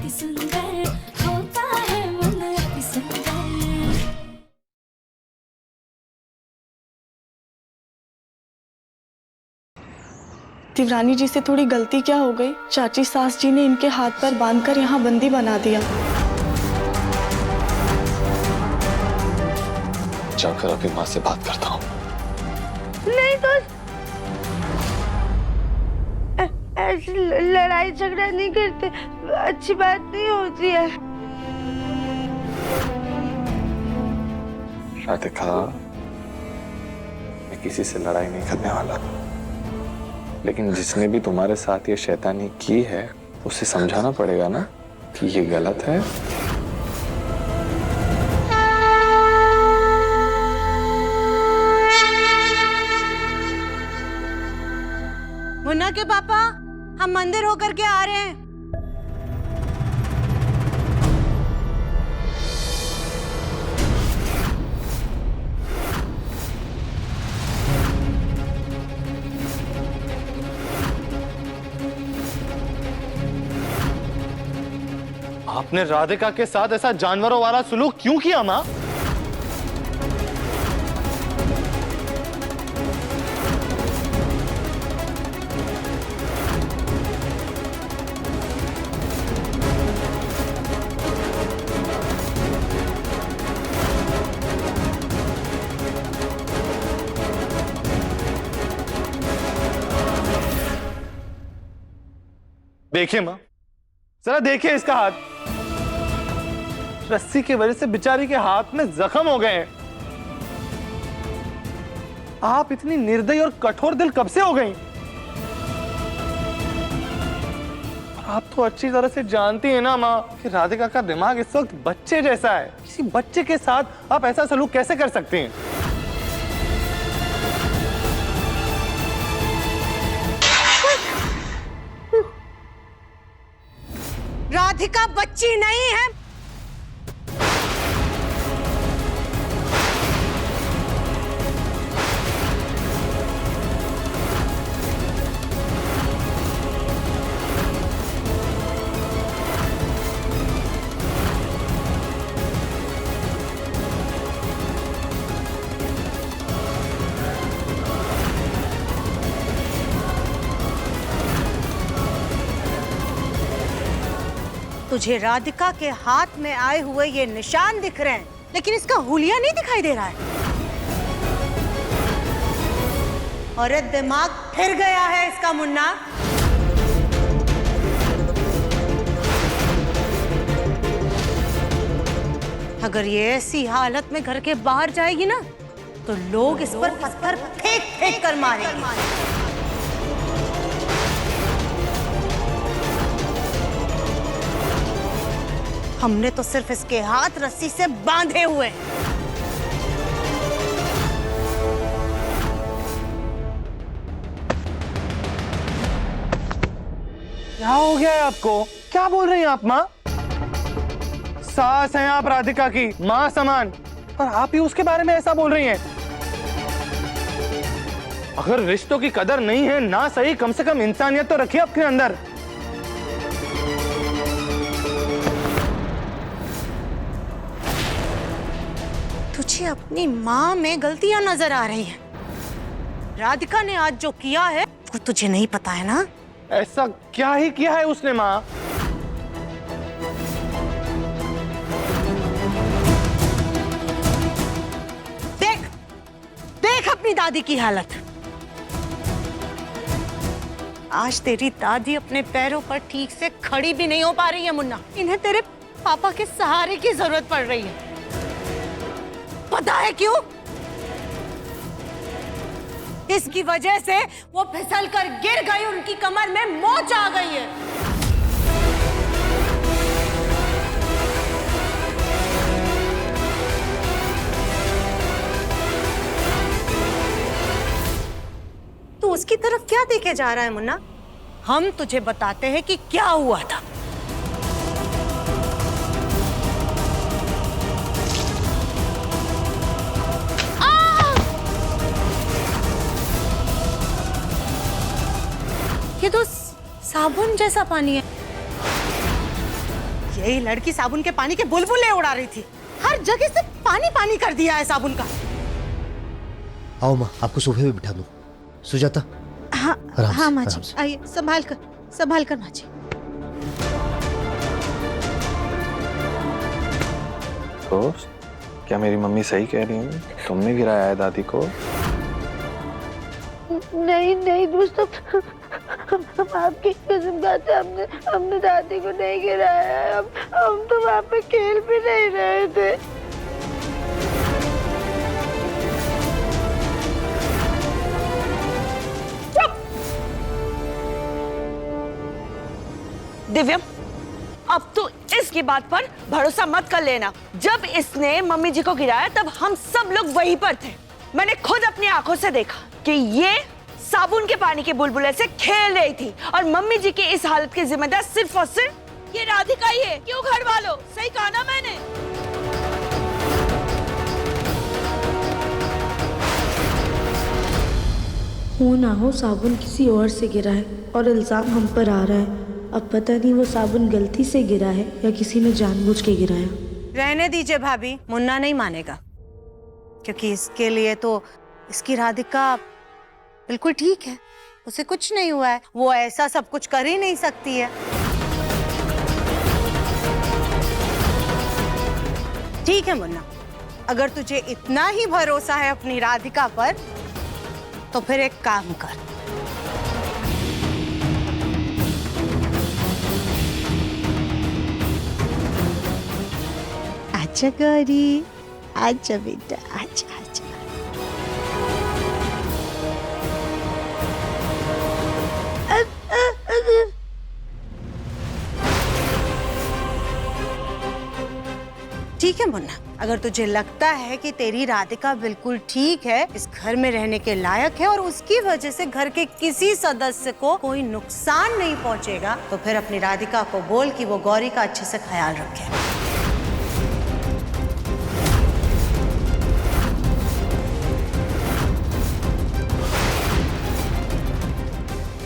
अति सुंदर होता है मन अति सुंदर। देवरानी जी से थोड़ी गलती क्या हो गई, चाची सास जी ने इनके हाथ पर बांधकर यहाँ बंदी बना दिया। जाकर अपनी माँ से बात करता हूँ। नहीं तो ऐसी लड़ाई झगड़ा नहीं करते, अच्छी बात नहीं होती है। राधिका, मैं किसी से लड़ाई नहीं करने वाला, लेकिन जिसने भी तुम्हारे साथ ये शैतानी की है उसे समझाना पड़ेगा ना कि ये गलत है। मुन्ना के पापा, हम मंदिर होकर के आ रहे हैं। आपने राधिका के साथ ऐसा जानवरों वाला सुलूक क्यों किया माँ? देखिए माँ, जरा देखिए इसका हाथ। रस्सी की वजह से बेचारी के हाथ में जख्म हो गए हैं। आप इतनी निर्दयी और कठोर दिल कब से हो गई? आप तो अच्छी तरह से जानती हैं ना माँ कि राधिका का दिमाग इस वक्त बच्चे जैसा है। किसी बच्चे के साथ आप ऐसा सलूक कैसे कर सकती हैं? राधिका बच्ची नहीं है। तुझे राधिका के हाथ में आए हुए ये निशान दिख रहे हैं, लेकिन इसका हुलिया नहीं दिखाई दे रहा है। और दिमाग फिर गया है इसका मुन्ना। अगर ये ऐसी हालत में घर के बाहर जाएगी ना, तो लोग इस पर पत्थर फेंक फेंक कर मारेंगे। हमने तो सिर्फ इसके हाथ रस्सी से बांधे हुए हैं। क्या हो गया है आपको? क्या बोल रही हैं आप माँ? सास हैं आप राधिका की, माँ समान, और आप ही उसके बारे में ऐसा बोल रही हैं। अगर रिश्तों की कदर नहीं है ना सही, कम से कम इंसानियत तो रखिए अपने अंदर। तुझे अपनी माँ में गलतियां नजर आ रही हैं। राधिका ने आज जो किया है वो तुझे नहीं पता है ना? ऐसा क्या ही किया है उसने माँ? देख देख अपनी दादी की हालत। आज तेरी दादी अपने पैरों पर ठीक से खड़ी भी नहीं हो पा रही है मुन्ना। इन्हें तेरे पापा के सहारे की जरूरत पड़ रही है। पता है क्यों? इसकी वजह से वो फिसल कर गिर गई, उनकी कमर में मोच आ गई है। तू उसकी तरफ क्या देखे जा रहा है मुन्ना? हम तुझे बताते हैं कि क्या हुआ था। ये तो साबुन जैसा पानी है। यही लड़की साबुन के पानी के बुलबुले उड़ा रही थी। हर जगह से पानी पानी कर दिया है साबुन का। आओ माँ, आपको सोफे पे बिठा दूं। सुजाता। हाँ आराम हाँ से, माँ आराम जी, से। आइए संभाल कर माँ जी। दोस्त, क्या मेरी मम्मी सही कह रही है? तुमने गिराया है दादी को? नहीं दोस्त, हम आपकी कसम खाते हमने दादी को नहीं गिराया है। हम तो वहाँ पे खेल भी नहीं रहे थे। दिव्यम, अब तो इसकी बात पर भरोसा मत कर लेना। जब इसने मम्मी जी को गिराया तब हम सब लोग वहीं पर थे। मैंने खुद अपनी आंखों से देखा कि ये साबुन के पानी के बुलबुले से खेल रही थी और मम्मी जी की इस हालत की जिम्मेदार सिर्फ और सिर्फ ये राधिका ही है। क्यों घर वालों, सही कहा ना मैंने? हो ना हो साबुन किसी और से गिरा है और इल्जाम हम पर आ रहा है। अब पता नहीं वो साबुन गलती से गिरा है या किसी ने जानबूझ के गिराया। रहने दीजिए भाभी, मुन्ना नहीं मानेगा, क्योंकि इसके लिए तो इसकी राधिका बिल्कुल ठीक है। उसे कुछ नहीं हुआ है, वो ऐसा सब कुछ कर ही नहीं सकती है। ठीक है मुन्ना, अगर तुझे इतना ही भरोसा है अपनी राधिका पर तो फिर एक काम कर, आजा गौरी, आजा बेटा, आजा आजा। ठीक है मुन्ना, अगर तुझे लगता है कि तेरी राधिका बिल्कुल ठीक है, इस घर में रहने के लायक है और उसकी वजह से घर के किसी सदस्य को कोई नुकसान नहीं पहुंचेगा, तो फिर अपनी राधिका को बोल कि वो गौरी का अच्छे से ख्याल रखे।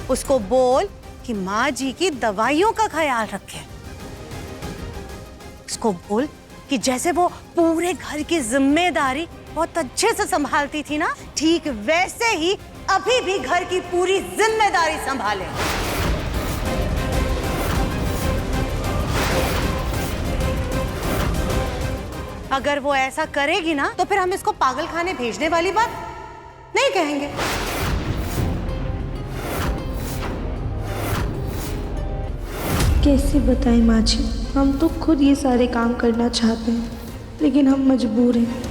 उसको बोल कि माँ जी की दवाइयों का ख्याल रखे। उसको बोल कि जैसे वो पूरे घर की जिम्मेदारी बहुत अच्छे से संभालती थी ना, ठीक वैसे ही अभी भी घर की पूरी जिम्मेदारी संभाले। अगर वो ऐसा करेगी ना तो फिर हम इसको पागल खाने भेजने वाली बात नहीं कहेंगे। कैसे बताएं माँ जी, हम तो खुद ये सारे काम करना चाहते हैं लेकिन हम मजबूर हैं।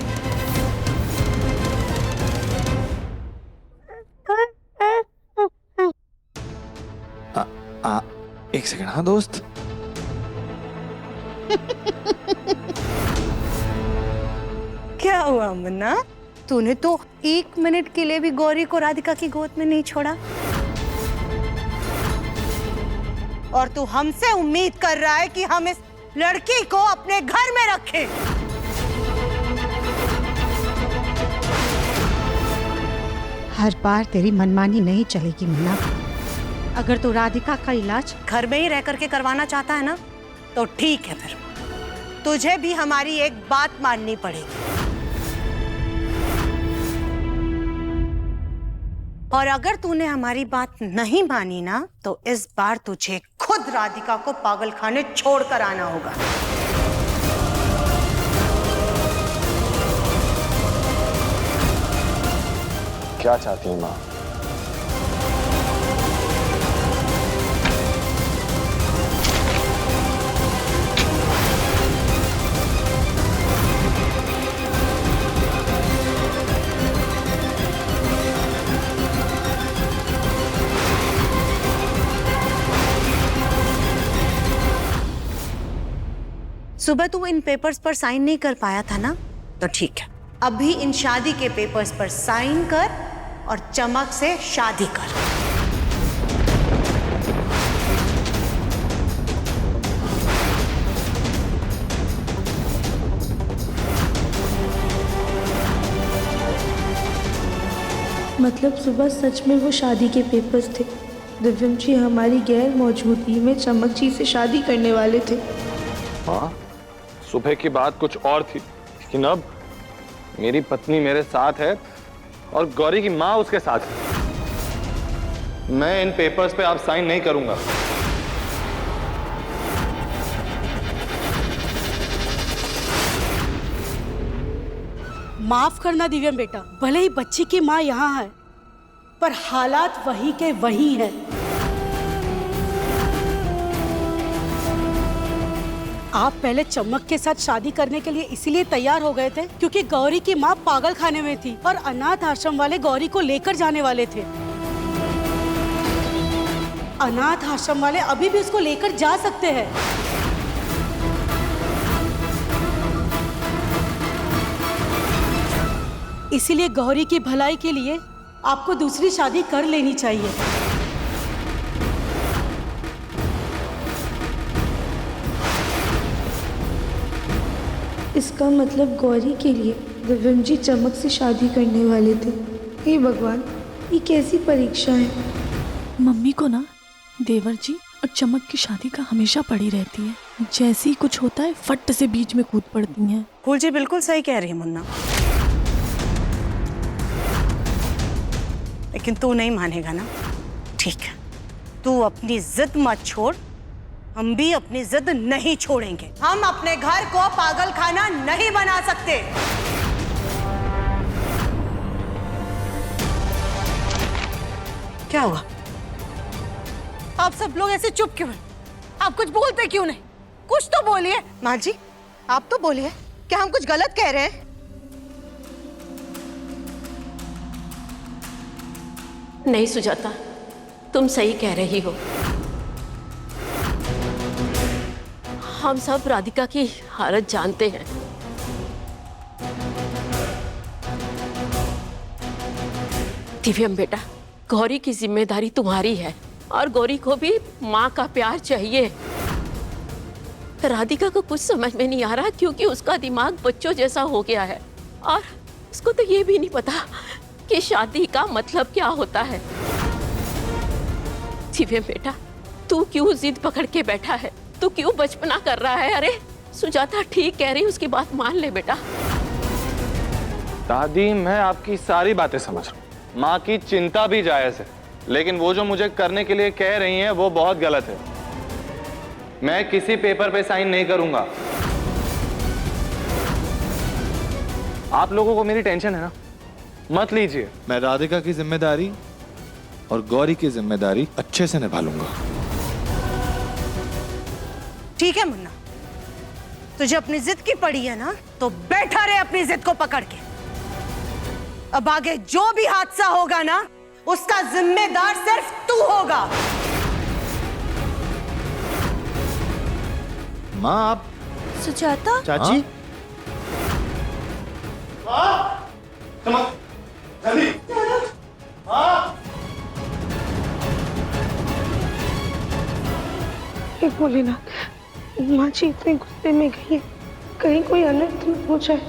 एक सेकंड। हाँ दोस्त, क्या हुआ मुन्ना, तूने तो 1 मिनट के लिए भी गौरी को राधिका की गोद में नहीं छोड़ा और तू हमसे उम्मीद कर रहा है कि हम इस लड़की को अपने घर में रखें। हर बार तेरी मनमानी नहीं चलेगी मुन्ना। अगर तू राधिका का इलाज घर में ही रह करके करवाना चाहता है ना तो ठीक है, फिर तुझे भी हमारी एक बात माननी पड़ेगी। और अगर तूने हमारी बात नहीं मानी ना तो इस बार तुझे खुद राधिका को पागलखाने छोड़कर आना होगा। क्या चाहती है माँ? सुबह तू इन पेपर्स पर साइन नहीं कर पाया था ना, तो ठीक है, अभी इन शादी के पेपर्स पर साइन कर और चमक से शादी कर। मतलब सुबह सच में वो शादी के पेपर्स थे। दिव्यम जी हमारी गैर मौजूदगी में चमक जी से शादी करने वाले थे। हाँ, सुबह की बात कुछ और थी, लेकिन अब मेरी पत्नी मेरे साथ है और गौरी की माँ उसके साथ है। मैं इन पेपर्स पे आप साइन नहीं करूंगा। माफ करना दिव्यम बेटा, भले ही बच्ची की माँ यहाँ है, पर हालात वही के वही हैं। आप पहले चमक के साथ शादी करने के लिए इसीलिए तैयार हो गए थे क्योंकि गौरी की माँ पागल खाने में थी और अनाथ आश्रम वाले गौरी को लेकर जाने वाले थे। अनाथ आश्रम वाले अभी भी उसको लेकर जा सकते हैं। इसीलिए गौरी की भलाई के लिए आपको दूसरी शादी कर लेनी चाहिए। इसका मतलब गौरी के लिए दिव्यम जी चमक से शादी करने वाले थे। हे भगवान, ये कैसी परीक्षा है। मम्मी को ना देवर जी और चमक की शादी का हमेशा पड़ी रहती है। जैसे ही कुछ होता है फट से बीच में कूद पड़ती हैं। फूल जी बिल्कुल सही कह रही है मुन्ना, लेकिन तू नहीं मानेगा ना। ठीक है, तू अपनी जिद मत छोड़, हम भी अपनी जिद नहीं छोड़ेंगे। हम अपने घर को पागल खाना नहीं बना सकते। क्या हुआ? आप सब लोग ऐसे चुप क्यों हैं? आप कुछ बोलते क्यों नहीं? कुछ तो बोलिए। माँ जी, आप तो बोलिए, क्या हम कुछ गलत कह रहे हैं? नहीं सुजाता, तुम सही कह रही हो। हम सब राधिका की हालत जानते हैं। दिव्यम बेटा, गौरी की जिम्मेदारी तुम्हारी है और गौरी को भी माँ का प्यार चाहिए। राधिका को कुछ समझ में नहीं आ रहा क्योंकि उसका दिमाग बच्चों जैसा हो गया है और उसको तो ये भी नहीं पता कि शादी का मतलब क्या होता है। दिव्यम बेटा, तू क्यों जिद पकड़ के बैठा है? तू क्यों बचपना कर रहा है? अरे सुजाता ठीक कह रही, उसकी बात मान ले बेटा। दादी, मैं आपकी सारी बातें समझ रहा हूँ, माँ की चिंता भी जायज है, लेकिन वो जो मुझे करने के लिए कह रही हैं वो बहुत गलत है। मैं किसी पेपर पे साइन नहीं करूंगा। आप लोगों को मेरी टेंशन है ना, मत लीजिए। मैं राधिका की जिम्मेदारी और गौरी की जिम्मेदारी अच्छे से निभा लूंगा। ठीक है मुन्ना, तुझे अपनी जिद की पड़ी है ना, तो बैठा रहे अपनी जिद को पकड़ के। अब आगे जो भी हादसा होगा ना, उसका जिम्मेदार सिर्फ तू होगा। माँ आप सुजाता चाची भोलेनाथ, माँ जी इतने गुस्से में गई है, कहीं कोई अनर्थ न हो जाए।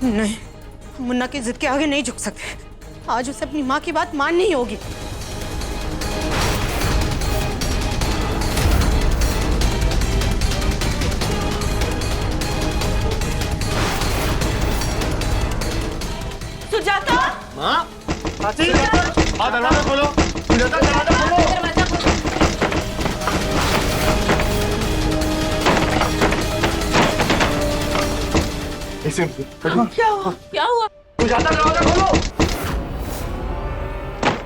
नहीं, मुन्ना की जिद के आगे नहीं झुक सकते। आज उसे अपनी माँ की बात माननी होगी। सुजाता, माँ, चाची, दरवाजा खोलो। सुजाता, दरवाजा खोलो। क्या हुआ? क्या हुआ? सुजाता, दरवाजा खोलो।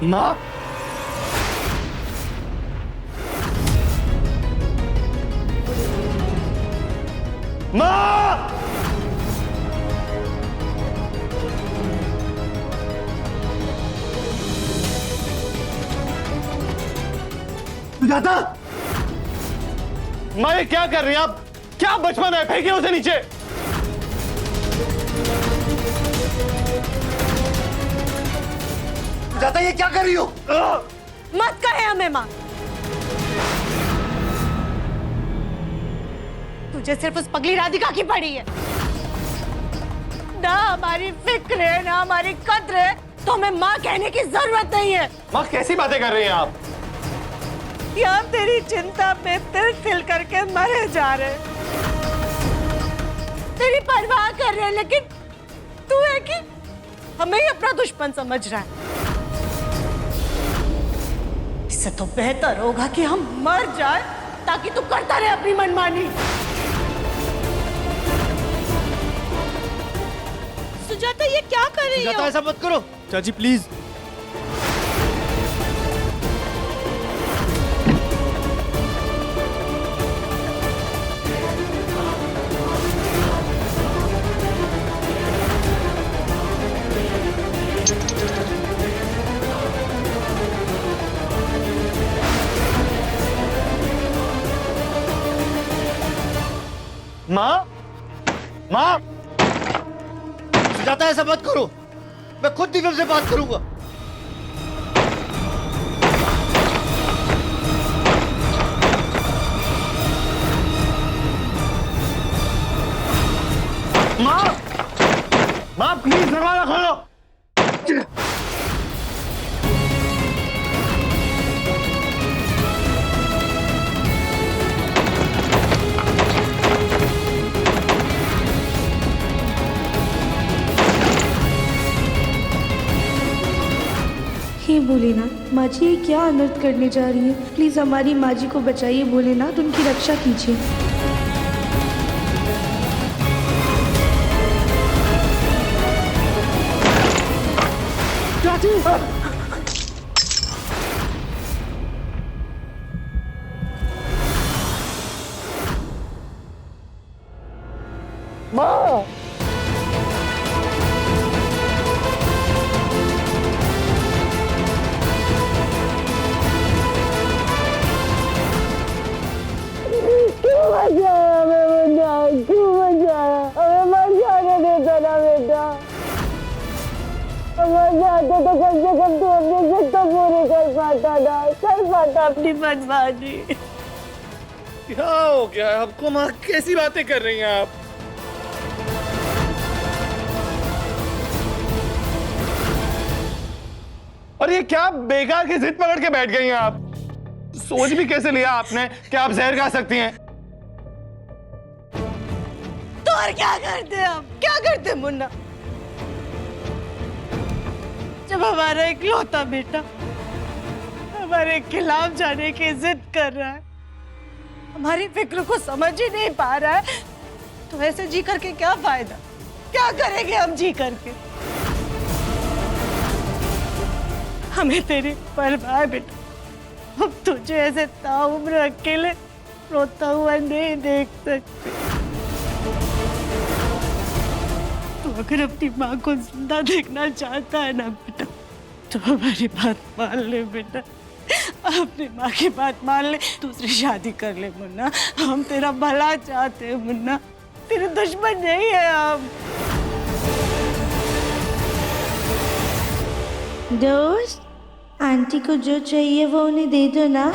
माँ, माँ, सुजाता, माँ ये क्या कर रही हैं आप? क्या बचपन है? फेंकिए उसे नीचे। सुजाता, ये क्या कर रही हो? मत कहे हमें माँ। तुझे सिर्फ उस पगली राधिका की पड़ी है। ना हमारी फिक्र है ना हमारी कद्र है तो हमें माँ कहने की जरूरत नहीं है। माँ कैसी बातें कर रही हैं आप? ये हम तेरी चिंता में तिल तिल करके मरे जा रहे हैं, तेरी परवाह कर रहे हैं, लेकिन तू है कि हमें ही अपना दुश्मन समझ रहा है। इससे तो बेहतर होगा कि हम मर जाए ताकि तू करता रहे अपनी मनमानी। सुजाता ये क्या कर रही हो? ऐसा मत करो चाची प्लीज। माँ, माँ, सुजाता ऐसा मत करो, मैं खुद दिव्यम से बात करूंगा। माँ, माँ प्लीज दरवाजा खोलो। हे भोलेनाथ, माँ जी ये क्या अनर्थ करने जा रही है? प्लीज हमारी माँ जी को बचाइए भोलेनाथ, उनकी रक्षा कीजिए। अपनी बदमाशी। क्या हो गया आपको माँ? कैसी बातें कर रही हैं आप? और ये क्या बेकार की जिद पकड़ के बैठ गई हैं आप? सोच भी कैसे लिया आपने कि आप जहर खा सकती हैं? तो और क्या करते हम? क्या करते मुन्ना? जब हमारा इकलौता बेटा हमारे खिलाफ जाने की जिद कर रहा है, हमारी फिक्र को समझ ही नहीं पा रहा है, तो ऐसे जी करके क्या फायदा? क्या करेंगे हम जी करके? हमें तेरी परवाह है बेटा, हम तुझे ऐसे ताउम्र अकेले रोता हुआ नहीं देख सकते। तो अगर अपनी माँ को जिंदा देखना चाहता है ना बेटा, तो हमारी बात मान ले बेटा, अपनी माँ की बात मान ले, दूसरी शादी कर ले मुन्ना। हम तेरा भला चाहते हैं मुन्ना, तेरे दुश्मन नहीं है हम। दोस्त, आंटी को जो चाहिए वो उन्हें दे दो ना,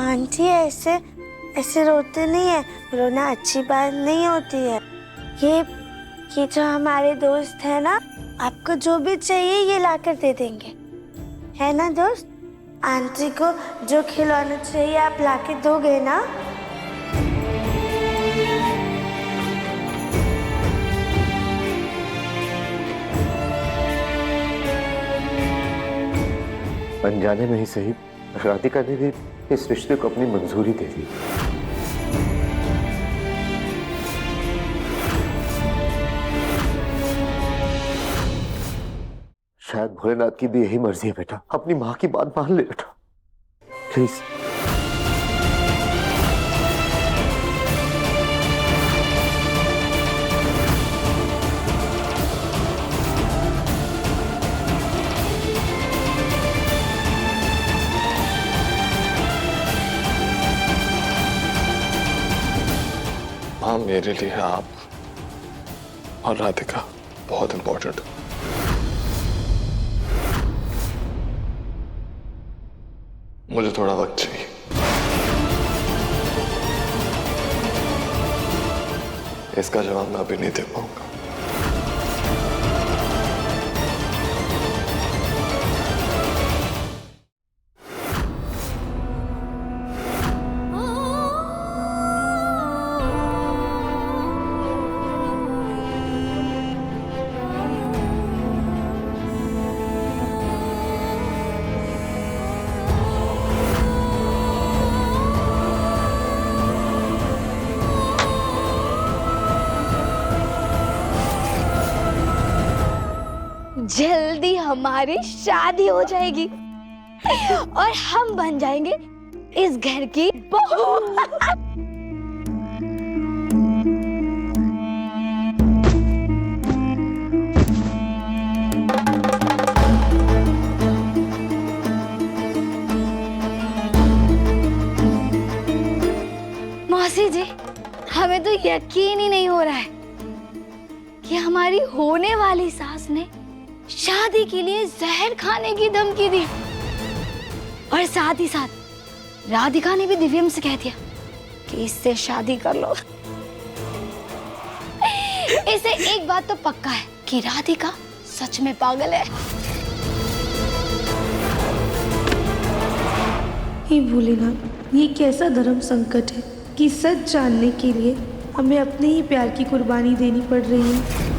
आंटी ऐसे ऐसे रोते नहीं है, रोना अच्छी बात नहीं होती है। ये जो हमारे दोस्त है ना, आपको जो भी चाहिए ये लाकर दे देंगे, है ना दोस्त? आंटी को जो खिलौना चाहिए आप लाके दोगे ना? अनजाने में ही सही, राधिका ने भी इस रिश्ते को अपनी मंजूरी दे दी। शायद भोलेनाथ की भी यही मर्जी है बेटा, अपनी माँ की बात मान ले बेटा, प्लीज। माँ, मेरे लिए आप और राधिका बहुत इंपॉर्टेंट हो। मुझे थोड़ा वक्त चाहिए। इसका जवाब मैं अभी नहीं दे पाऊंगा। जल्दी हमारी शादी हो जाएगी और हम बन जाएंगे इस घर की बहू। मौसी जी, हमें तो यकीन ही नहीं हो रहा है कि हमारी होने वाली सास ने शादी के लिए जहर खाने की धमकी दी और साथ ही साथ राधिका ने भी दिव्यम से कह दिया कि इससे शादी कर लो। इसे एक बात तो पक्का है कि राधिका सच में पागल है। हे भोलेनाथ, ये कैसा धर्म संकट है कि सच जानने के लिए हमें अपने ही प्यार की कुर्बानी देनी पड़ रही है।